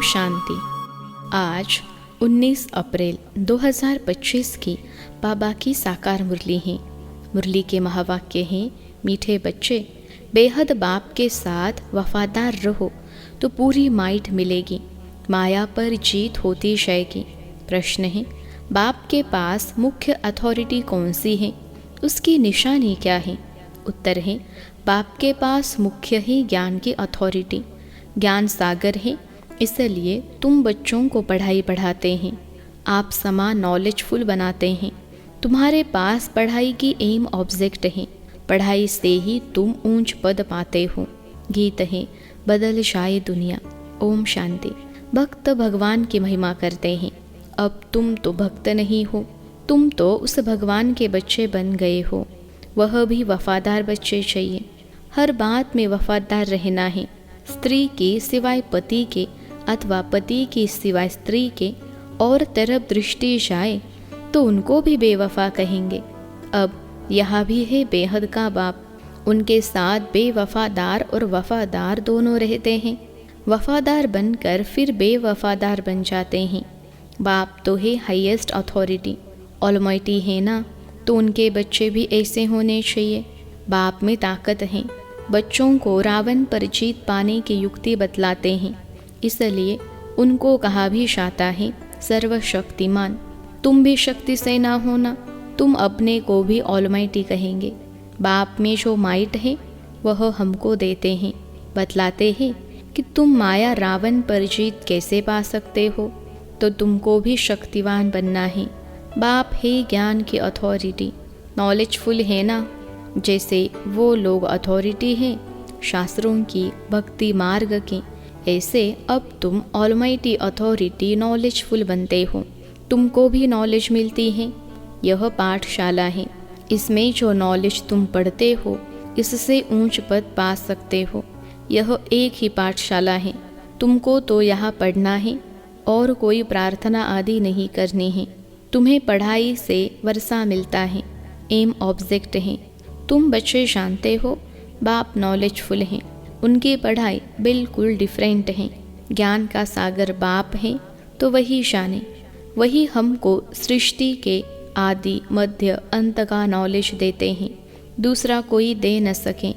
शांति। आज 19 अप्रैल 2025 की बाबा की साकार मुरली है। मुरली के महावाक्य हैं, मीठे बच्चे, बेहद बाप के साथ वफादार रहो तो पूरी माइट मिलेगी, माया पर जीत होती जाएगी। प्रश्न है, बाप के पास मुख्य अथॉरिटी कौन सी है, उसकी निशानी क्या है? उत्तर है, बाप के पास मुख्य ही ज्ञान की अथॉरिटी। ज्ञान सागर है, इसलिए तुम बच्चों को पढ़ाई पढ़ाते हैं। आप समान नॉलेजफुल बनाते हैं। तुम्हारे पास पढ़ाई की एम ऑब्जेक्ट है। पढ़ाई से ही तुम ऊंच पद पाते हो। गीत है, बदल जाए दुनिया। ओम शांति। भक्त भगवान की महिमा करते हैं। अब तुम तो भक्त नहीं हो, तुम तो उस भगवान के बच्चे बन गए हो। वह भी वफादार बच्चे चाहिए। हर बात में वफादार रहना है। स्त्री की सिवाय पति के अथवा पति की सिवाय स्त्री के और तरफ दृष्टि जाए तो उनको भी बेवफा कहेंगे। अब यहाँ भी है बेहद का बाप, उनके साथ बेवफादार और वफादार दोनों रहते हैं। वफादार बनकर फिर बेवफादार बन जाते हैं। बाप तो है हाईएस्ट अथॉरिटी, ऑलमाइटी है ना, तो उनके बच्चे भी ऐसे होने चाहिए। बाप में ताकत है। बच्चों को रावण पर जीत पाने की युक्ति बतलाते हैं, इसलिए उनको कहा भी जाता है सर्वशक्तिमान। तुम भी शक्ति से ना होना, तुम अपने को भी ऑलमाइटी कहेंगे। बाप में जो माइट है वह हमको देते हैं, बतलाते हैं कि तुम माया रावण पर जीत कैसे पा सकते हो, तो तुमको भी शक्तिवान बनना है। बाप है ज्ञान की अथॉरिटी, नॉलेजफुल है ना, जैसे वो लोग अथॉरिटी हैं शास्त्रों की, भक्ति मार्ग की, ऐसे अब तुम ऑलमाइटी अथॉरिटी नॉलेजफुल बनते हो। तुमको भी नॉलेज मिलती है। यह पाठशाला है, इसमें जो नॉलेज तुम पढ़ते हो इससे ऊंच पद पा सकते हो। यह एक ही पाठशाला है। तुमको तो यहाँ पढ़ना है और कोई प्रार्थना आदि नहीं करनी है। तुम्हें पढ़ाई से वर्षा मिलता है, एम ऑब्जेक्ट है। तुम बच्चे जानते हो बाप नॉलेजफुल हैं, उनकी पढ़ाई बिल्कुल डिफरेंट है। ज्ञान का सागर बाप है तो वही जाने। वही हमको सृष्टि के आदि मध्य अंत का नॉलेज देते हैं, दूसरा कोई दे न सके।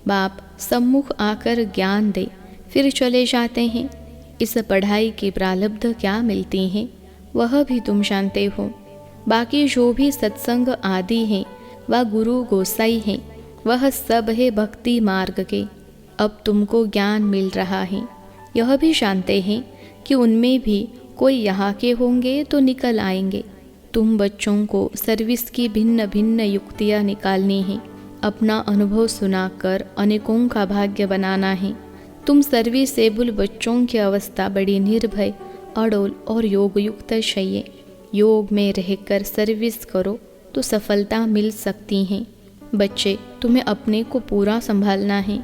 बाप सम्मुख आकर ज्ञान दे फिर चले जाते हैं। इस पढ़ाई की प्रारब्ध क्या मिलती है वह भी तुम जानते हो। बाकी जो भी सत्संग आदि हैं वह गुरु गोसाई हैं, वह सब है भक्ति मार्ग के। अब तुमको ज्ञान मिल रहा है। यह भी जानते हैं कि उनमें भी कोई यहाँ के होंगे तो निकल आएंगे। तुम बच्चों को सर्विस की भिन्न भिन्न युक्तियाँ निकालनी हैं। अपना अनुभव सुनाकर अनेकों का भाग्य बनाना है। तुम सर्विसेबल बच्चों की अवस्था बड़ी निर्भय, अड़ोल और योग युक्त चाहिए। योग में रहकर सर्विस करो तो सफलता मिल सकती है। बच्चे, तुम्हें अपने को पूरा संभालना है,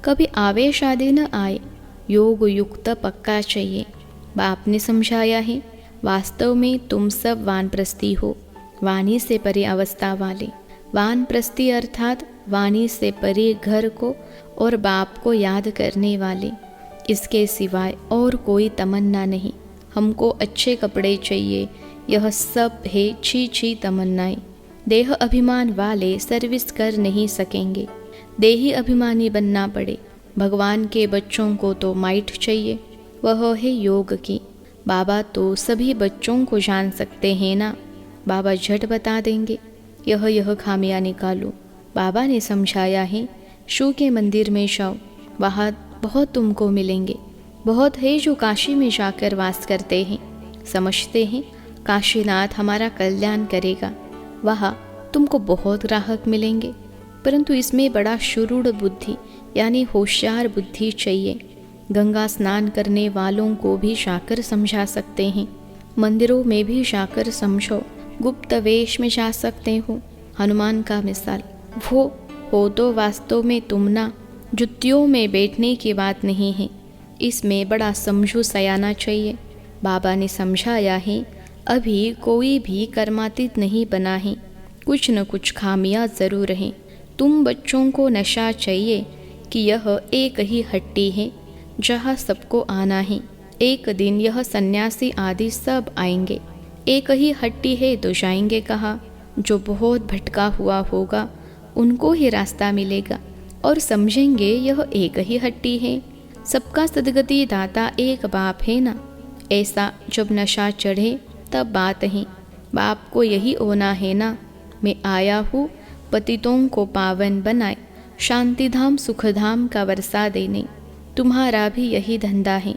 कभी आवेश आदि न आए। योग युक्त पक्का चाहिए। बाप ने समझाया है, वास्तव में तुम सब वानप्रस्थी हो, वाणी से परे अवस्था वाले। वानप्रस्थी अर्थात वाणी से परे घर को और बाप को याद करने वाले। इसके सिवाय और कोई तमन्ना नहीं। हमको अच्छे कपड़े चाहिए, यह सब है छी तमन्नाएं। देह अभिमान वाले सर्विस कर नहीं सकेंगे, देही अभिमानी बनना पड़े। भगवान के बच्चों को तो माइट चाहिए, वह है योग की। बाबा तो सभी बच्चों को जान सकते हैं ना, बाबा झट बता देंगे यह खामियां निकालो। बाबा ने समझाया है, शिव के मंदिर में जाओ, वहाँ बहुत तुमको मिलेंगे। बहुत है जो काशी में जाकर वास करते हैं, समझते हैं काशीनाथ हमारा कल्याण करेगा। वहाँ तुमको बहुत ग्राहक मिलेंगे, परंतु इसमें बड़ा शुरूढ़ बुद्धि यानी होशियार बुद्धि चाहिए। गंगा स्नान करने वालों को भी जाकर समझा सकते हैं। मंदिरों में भी जाकर समझो। गुप्त वेश में जा सकते हो। हनुमान का मिसाल वो हो तो वास्तव में तुम ना। जुत्तियों में बैठने की बात नहीं है, इसमें बड़ा समझू सयाना चाहिए। बाबा ने समझाया है, अभी कोई भी कर्मातीत नहीं बना है, कुछ न कुछ खामियां ज़रूर हैं। तुम बच्चों को नशा चाहिए कि यह एक ही हट्टी है जहाँ सबको आना है। एक दिन यह सन्यासी आदि सब आएंगे। एक ही हट्टी है तो जाएंगे कहाँ। जो बहुत भटका हुआ होगा उनको ही रास्ता मिलेगा और समझेंगे यह एक ही हट्टी है। सबका सदगति दाता एक बाप है ना। ऐसा जब नशा चढ़े तब बात है। बाप को यही होना है ना। मैं आया हूँ पतितों को पावन बनाए, शांतिधाम सुखधाम का वर्षा देने। तुम्हारा भी यही धंधा है,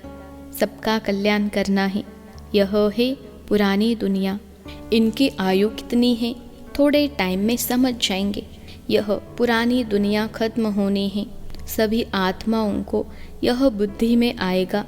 सबका कल्याण करना है। यह है पुरानी दुनिया। इनकी आयु कितनी है थोड़े टाइम में समझ जाएंगे। यह पुरानी दुनिया खत्म होनी है। सभी आत्माओं को यह बुद्धि में आएगा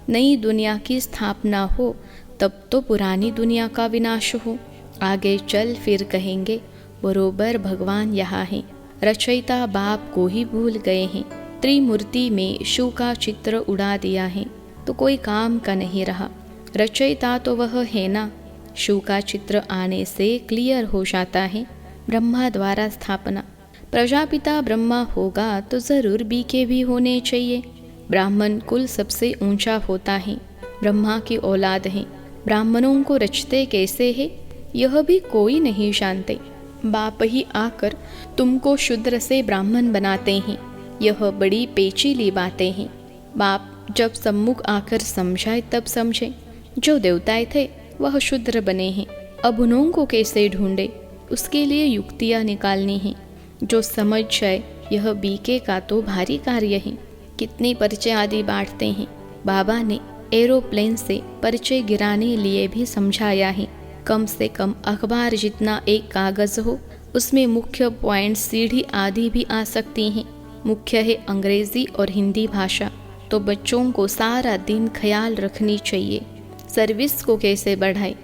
नई दुनिया की स्थापना हो तब तो पुरानी दुनिया का विनाश हो। आगे चल फिर कहेंगे बरोबर भगवान यहाँ है। रचयिता बाप को ही भूल गए हैं। त्रिमूर्ति में शिव का चित्र उड़ा दिया है तो कोई काम का नहीं रहा। रचयिता तो वह है ना। शिव का चित्र आने से क्लियर हो जाता है ब्रह्मा द्वारा स्थापना। प्रजापिता ब्रह्मा होगा तो जरूर बीके भी होने चाहिए। ब्राह्मण कुल सबसे ऊंचा होता है, ब्रह्मा की औलाद है। ब्राह्मणों को रचते कैसे है यह भी कोई नहीं जानते। बाप ही आकर तुमको शूद्र से ब्राह्मण बनाते हैं। यह बड़ी पेचीली बातें हैं। बाप जब सम्मुख आकर समझाए तब समझे। जो देवताएं थे वह शूद्र बने हैं। अब उन्हों को कैसे ढूंढे, उसके लिए युक्तियाँ निकालनी हैं। जो समझ जाए यह बीके का तो भारी कार्य है। कितने पर्चे आदि बांटते हैं। बाबा ने एरोप्लेन से पर्चे गिराने लिए भी समझाया है। कम से कम अखबार जितना एक कागज हो उसमें मुख्य पॉइंट सीढ़ी आदि भी आ सकती हैं। मुख्य है अंग्रेजी और हिंदी भाषा तो बच्चों को सारा दिन ख्याल रखनी चाहिए। सर्विस को कैसे बढ़ाए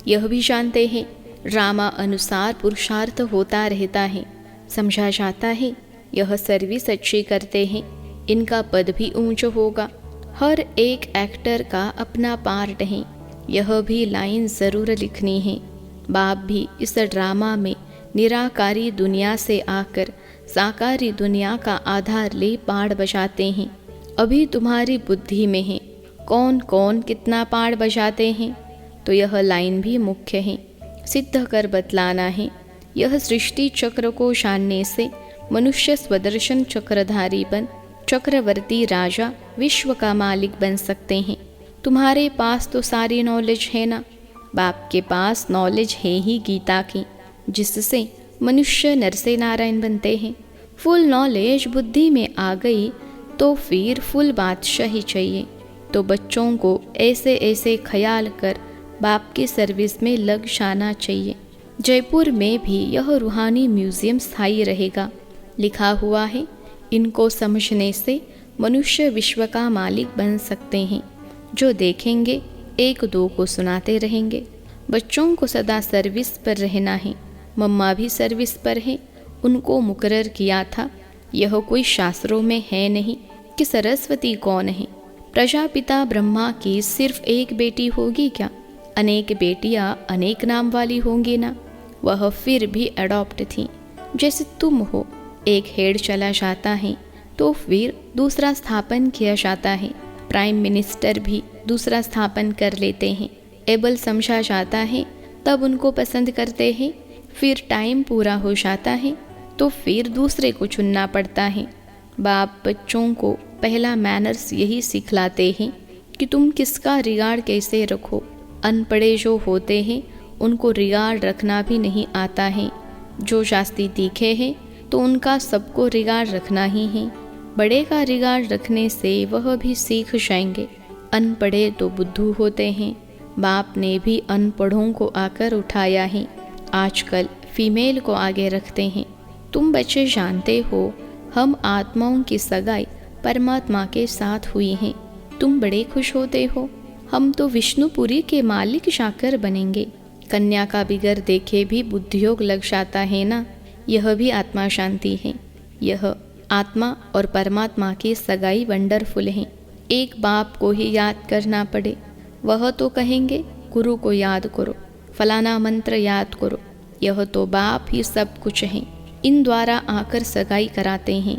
यह भी जानते हैं। ड्रामा अनुसार पुरुषार्थ होता रहता है। समझा जाता है यह सर्विस अच्छी करते हैं, इनका पद भी ऊंच होगा। हर एक एक्टर का अपना पार्ट है, यह भी लाइन ज़रूर लिखनी है। बाप भी इस ड्रामा में निराकारी दुनिया से आकर साकारी दुनिया का आधार ले पाड़ बजाते हैं। अभी तुम्हारी बुद्धि में है कौन कौन कितना पाड़ बजाते हैं, तो यह लाइन भी मुख्य है, सिद्ध कर बतलाना है। यह सृष्टि चक्र को जानने से मनुष्य स्वदर्शन चक्रधारी बन चक्रवर्ती राजा विश्व का मालिक बन सकते हैं। तुम्हारे पास तो सारी नॉलेज है ना। बाप के पास नॉलेज है ही गीता की, जिससे मनुष्य नर से नारायण बनते हैं। फुल नॉलेज बुद्धि में आ गई तो फिर फुल बादशाही चाहिए। तो बच्चों को ऐसे ऐसे ख्याल कर बाप की सर्विस में लग जाना चाहिए। जयपुर में भी यह रूहानी म्यूजियम स्थायी रहेगा। लिखा हुआ है इनको समझने से मनुष्य विश्व का मालिक बन सकते हैं। जो देखेंगे एक दो को सुनाते रहेंगे। बच्चों को सदा सर्विस पर रहना है। मम्मा भी सर्विस पर है, उनको मुकर्रर किया था। यह कोई शास्त्रों में है नहीं कि सरस्वती कौन है। प्रजापिता ब्रह्मा की सिर्फ एक बेटी होगी क्या? अनेक बेटियां अनेक नाम वाली होंगी ना। वह फिर भी अडॉप्ट थी, जैसे तुम हो। एक हेड चला जाता है तो फिर दूसरा स्थापन किया जाता है। प्राइम मिनिस्टर भी दूसरा स्थापन कर लेते हैं। एबल समझा जाता है तब उनको पसंद करते हैं। फिर टाइम पूरा हो जाता है तो फिर दूसरे को चुनना पड़ता है। बाप बच्चों को पहला मैनर्स यही सिखलाते हैं कि तुम किसका रिगार्ड कैसे रखो। अनपढ़े जो होते हैं उनको रिगार्ड रखना भी नहीं आता है। जो शास्त्री तीखे हैं तो उनका सबको रिगार्ड रखना ही है। बड़े का रिगार्ड रखने से वह भी सीख जाएंगे। अनपढ़े तो बुद्धू होते हैं। बाप ने भी अनपढ़ों को आकर उठाया है। आजकल फीमेल को आगे रखते हैं। तुम बच्चे जानते हो हम आत्माओं की सगाई परमात्मा के साथ हुई है। तुम बड़े खुश होते हो। हम तो विष्णुपुरी के मालिक जाकर बनेंगे। कन्या का बिगर देखे भी बुद्धियोग लग जाता है ना। यह भी आत्मा शांति है। यह आत्मा और परमात्मा की सगाई वंडरफुल है। एक बाप को ही याद करना पड़े, वह तो कहेंगे गुरु को याद करो, फलाना मंत्र याद करो। यह तो बाप ही सब कुछ है। इन द्वारा आकर सगाई कराते हैं।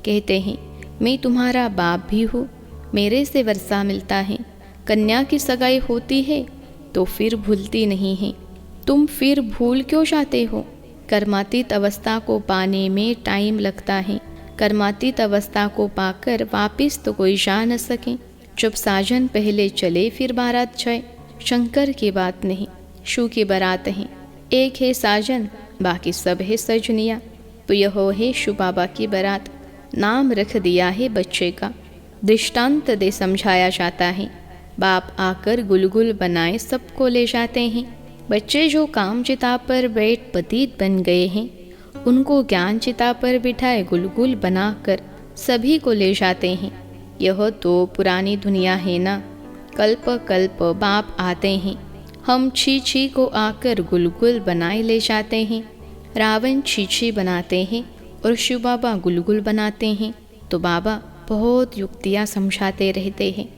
कहते हैं मैं तुम्हारा बाप भी हूँ, मेरे से वर्षा मिलता है। कन्या की सगाई होती है तो फिर भूलती नहीं है। तुम फिर भूल क्यों जाते हो? कर्मातीत अवस्था को पाने में टाइम लगता है। कर्मातीत अवस्था को पाकर वापिस तो कोई जा न सके। जब साजन पहले चले फिर बारात जाए, शंकर की बात नहीं, शू की बारात है। एक है साजन, बाकी सब है सजनिया। तो यह है शू बाबा की बारात। नाम रख दिया है बच्चे का, दृष्टांत दे समझाया जाता है। बाप आकर गुलगुल बनाए सबको ले जाते हैं। बच्चे जो काम चिता पर बैठ पतित बन गए हैं, उनको ज्ञान चिता पर बिठाए गुलगुल बनाकर सभी को ले जाते हैं। यह तो पुरानी दुनिया है ना। कल्प कल्प बाप आते हैं, हम छी छी को आकर गुलगुल बनाए ले जाते हैं। रावण छी छी बनाते हैं और शिव बाबा गुलगुल बनाते हैं। तो बाबा बहुत युक्तियाँ समझाते रहते हैं।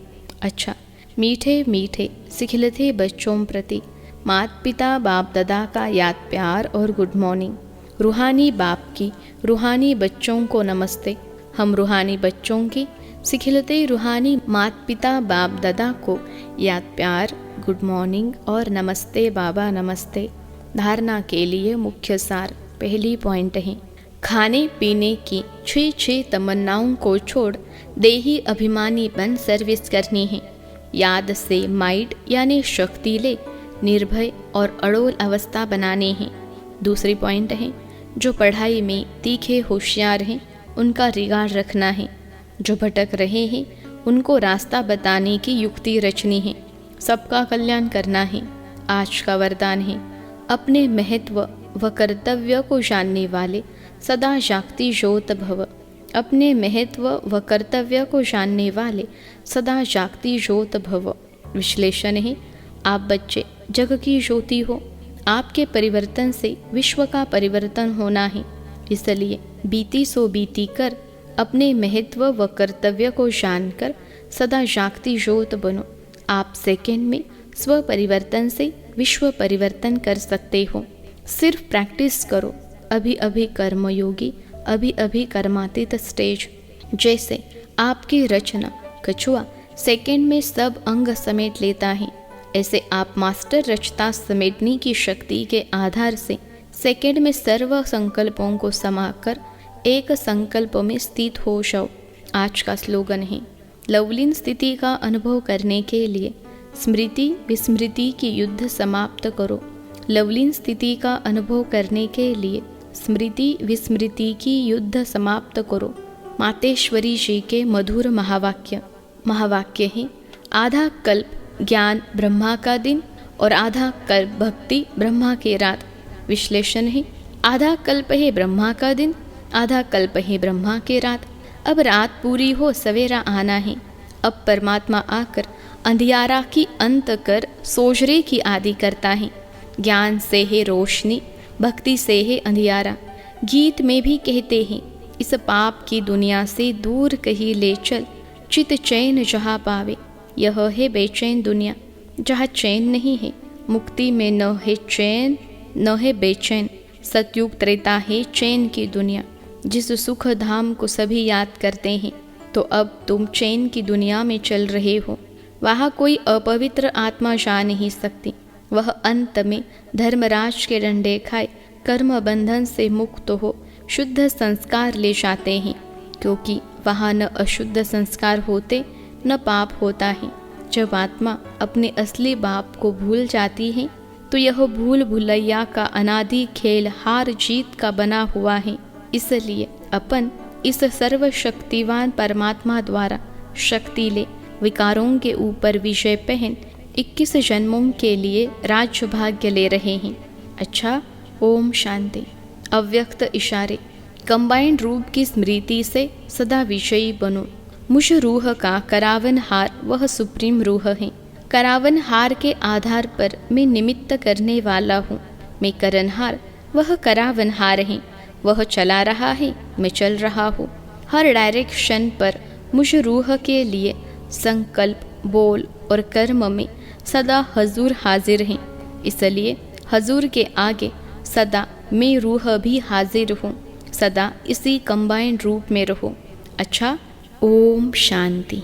अच्छा, मीठे मीठे सिखिलते बच्चों प्रति माता पिता बाप दादा का याद प्यार और गुड मॉर्निंग। रूहानी बाप की रूहानी बच्चों को नमस्ते। हम रूहानी बच्चों की सिखिलते रूहानी माता पिता बाप दादा को याद प्यार, गुड मॉर्निंग और नमस्ते बाबा नमस्ते। धारणा के लिए मुख्य सार पहली पॉइंट है, खाने पीने की 6 तमन्नाओं को छोड़ देही अभिमानी बन सर्विस करनी है। याद से माइंड यानी शक्ति ले निर्भय और अड़ोल अवस्था बनाने हैं। दूसरी पॉइंट है, जो पढ़ाई में तीखे होशियार हैं उनका रिगार्ड रखना है। जो भटक रहे हैं उनको रास्ता बताने की युक्ति रचनी है। सबका कल्याण करना है। आज का वरदान है, अपने महत्व व कर्तव्य को जानने वाले सदा जागती ज्योत भव। अपने महत्व व कर्तव्य को जानने वाले सदा जागती ज्योत भव। विश्लेषण है, आप बच्चे जग की ज्योति हो। आपके परिवर्तन से विश्व का परिवर्तन होना है। इसलिए बीती सो बीती कर अपने महत्व व कर्तव्य को जानकर सदा जागती ज्योत बनो। आप सेकंड में स्व परिवर्तन से विश्व परिवर्तन कर सकते हो। सिर्फ प्रैक्टिस करो। अभी अभी कर्मयोगी, अभी अभी कर्मातीत स्टेज। जैसे आपकी रचना कछुआ सेकंड में सब अंग समेट लेता है, ऐसे आप मास्टर रचता समेटने की शक्ति के आधार से सेकंड में सर्व संकल्पों को समाकर एक संकल्प में स्थित हो जाओ। आज का स्लोगन है, लवलीन स्थिति का अनुभव करने के लिए स्मृति विस्मृति की युद्ध समाप्त करो। लवलीन स्थिति का अनुभव करने के लिए स्मृति विस्मृति की युद्ध समाप्त करो। मातेश्वरी जी के मधुर महावाक्य है, आधा कल्प ज्ञान ब्रह्मा का दिन और आधा कल्प भक्ति ब्रह्मा की रात। विश्लेषण है, आधा कल्प है ब्रह्मा का दिन, आधा कल्प है ब्रह्मा की रात। अब रात पूरी हो सवेरा आना है। अब परमात्मा आकर अंधियारा की अंत कर सोजरे की आदि करता है। ज्ञान से है रोशनी, भक्ति से है अंधियारा। गीत में भी कहते हैं, इस पाप की दुनिया से दूर कहीं ले चल, चित चैन जहाँ पावे। यह है बेचैन दुनिया जहाँ चैन नहीं है। मुक्ति में न है चैन न है बेचैन। सतयुग त्रेता है चैन की दुनिया, जिस सुख धाम को सभी याद करते हैं। तो अब तुम चैन की दुनिया में चल रहे हो। वहाँ कोई अपवित्र आत्मा जा नहीं सकती। वह अंत में धर्मराज के डंडे खाए कर्म बंधन से मुक्त हो शुद्ध संस्कार ले जाते हैं, क्योंकि वहाँ न अशुद्ध संस्कार होते न पाप होता है। जब आत्मा अपने असली बाप को भूल जाती है तो यह भूल भुलैया का अनादि खेल हार जीत का बना हुआ है। इसलिए अपन इस सर्वशक्तिवान परमात्मा द्वारा शक्ति ले विकारों के ऊपर विजय पहन 21 जन्मों के लिए राज्य भाग्य ले रहे हैं। अच्छा, ओम शांति। अव्यक्त इशारे, कंबाइंड रूप की स्मृति से सदा विजयी बनो। मुझ रूह का करावन हार वह सुप्रीम रूह है। करावन हार के आधार पर मैं निमित्त करने वाला हूँ। मैं करनहार, वह करावन हार है। वह चला रहा है, मैं चल रहा हूँ। हर डायरेक्शन पर मुझ रूह के लिए संकल्प, बोल और कर्म में सदा हजूर हाजिर हैं। इसलिए हजूर के आगे सदा मैं रूह भी हाजिर हूँ। सदा इसी कंबाइंड रूप में रहो। अच्छा, ओम शांति।